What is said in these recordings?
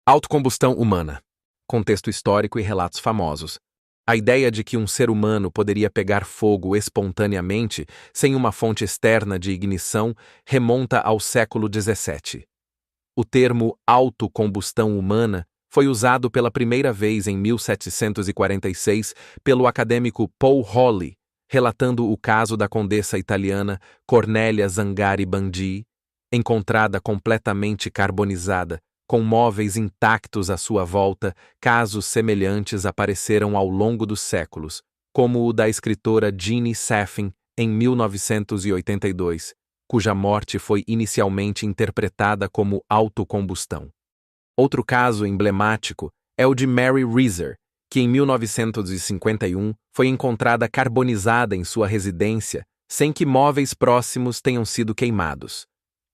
Autocombustão humana. Contexto histórico e relatos famosos. A ideia de que um ser humano poderia pegar fogo espontaneamente, sem uma fonte externa de ignição, remonta ao século XVII. O termo autocombustão humana foi usado pela primeira vez em 1746 pelo acadêmico Paul Hawley, relatando o caso da condessa italiana Cornélia Zangari Bandi, encontrada completamente carbonizada, com móveis intactos à sua volta. Casos semelhantes apareceram ao longo dos séculos, como o da escritora Jeanne Safin, em 1982, cuja morte foi inicialmente interpretada como autocombustão. Outro caso emblemático é o de Mary Reeser, que em 1951 foi encontrada carbonizada em sua residência, sem que móveis próximos tenham sido queimados.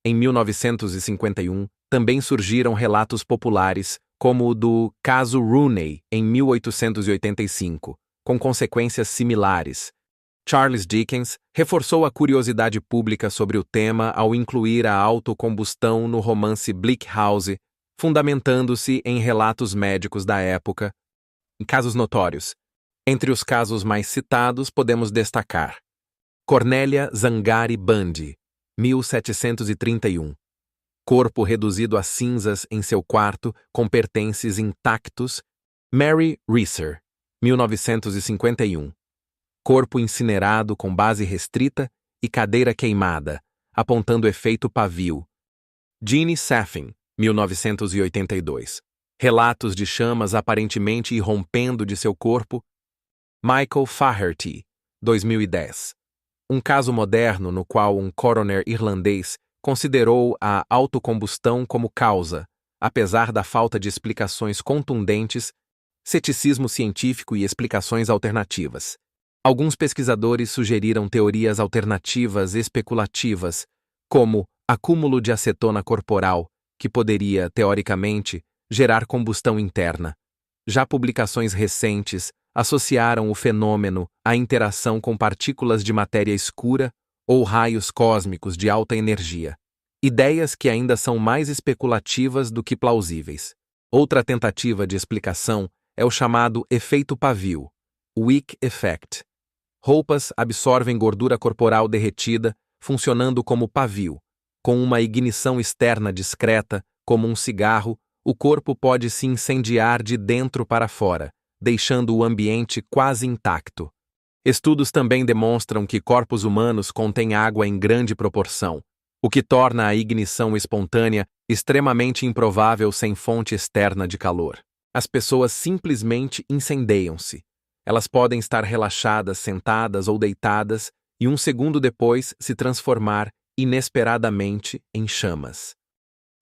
Em 1951, também surgiram relatos populares, como o do caso Rooney, em 1885, com consequências similares. Charles Dickens reforçou a curiosidade pública sobre o tema ao incluir a autocombustão no romance Bleak House, fundamentando-se em relatos médicos da época. Em casos notórios, entre os casos mais citados podemos destacar Cornélia Zangari Bandi, 1731. Corpo reduzido a cinzas em seu quarto, com pertences intactos. Mary Reeser, 1951. Corpo incinerado com base restrita e cadeira queimada, apontando efeito pavio. Jeanne Safin, 1982. Relatos de chamas aparentemente irrompendo de seu corpo. Michael Faherty, 2010. Um caso moderno no qual um coroner irlandês considerou a autocombustão como causa, apesar da falta de explicações contundentes, ceticismo científico e explicações alternativas. Alguns pesquisadores sugeriram teorias alternativas especulativas, como acúmulo de acetona corporal, que poderia, teoricamente, gerar combustão interna. Já publicações recentes associaram o fenômeno à interação com partículas de matéria escura ou raios cósmicos de alta energia. Ideias que ainda são mais especulativas do que plausíveis. Outra tentativa de explicação é o chamado efeito pavio, wick effect. Roupas absorvem gordura corporal derretida, funcionando como pavio. Com uma ignição externa discreta, como um cigarro, o corpo pode se incendiar de dentro para fora, deixando o ambiente quase intacto. Estudos também demonstram que corpos humanos contêm água em grande proporção, o que torna a ignição espontânea extremamente improvável sem fonte externa de calor. As pessoas simplesmente incendeiam-se. Elas podem estar relaxadas, sentadas ou deitadas, e um segundo depois se transformar inesperadamente em chamas.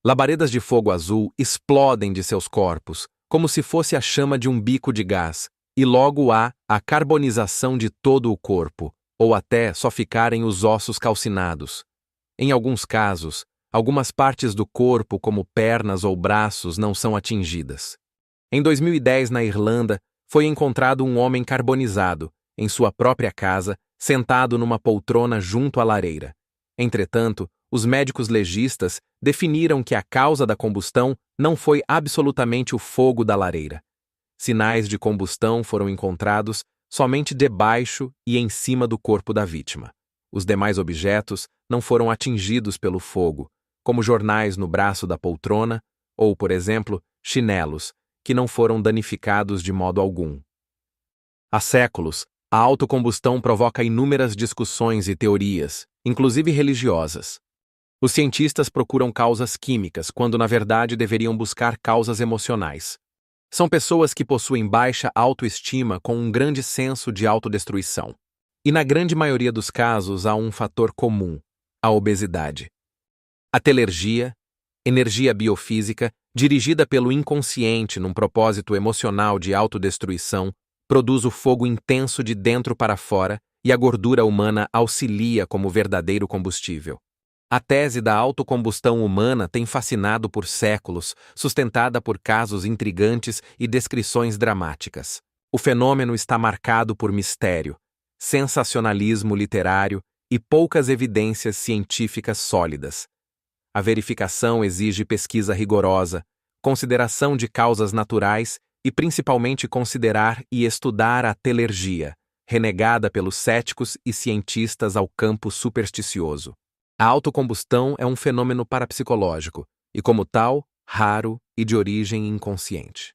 Labaredas de fogo azul explodem de seus corpos, como se fosse a chama de um bico de gás, e logo há a carbonização de todo o corpo, ou até só ficarem os ossos calcinados. Em alguns casos, algumas partes do corpo, como pernas ou braços, não são atingidas. Em 2010, na Irlanda, foi encontrado um homem carbonizado, em sua própria casa, sentado numa poltrona junto à lareira. Entretanto, os médicos legistas definiram que a causa da combustão não foi absolutamente o fogo da lareira. Sinais de combustão foram encontrados somente debaixo e em cima do corpo da vítima. Os demais objetos não foram atingidos pelo fogo, como jornais no braço da poltrona ou, por exemplo, chinelos, que não foram danificados de modo algum. Há séculos, a autocombustão provoca inúmeras discussões e teorias, inclusive religiosas. Os cientistas procuram causas químicas, quando na verdade deveriam buscar causas emocionais. São pessoas que possuem baixa autoestima com um grande senso de autodestruição. E na grande maioria dos casos há um fator comum: a obesidade. A telergia, energia biofísica, dirigida pelo inconsciente num propósito emocional de autodestruição, produz o fogo intenso de dentro para fora e a gordura humana auxilia como verdadeiro combustível. A tese da autocombustão humana tem fascinado por séculos, sustentada por casos intrigantes e descrições dramáticas. O fenômeno está marcado por mistério, sensacionalismo literário e poucas evidências científicas sólidas. A verificação exige pesquisa rigorosa, consideração de causas naturais e principalmente considerar e estudar a telergia, renegada pelos céticos e cientistas ao campo supersticioso. A autocombustão é um fenômeno parapsicológico e, como tal, raro e de origem inconsciente.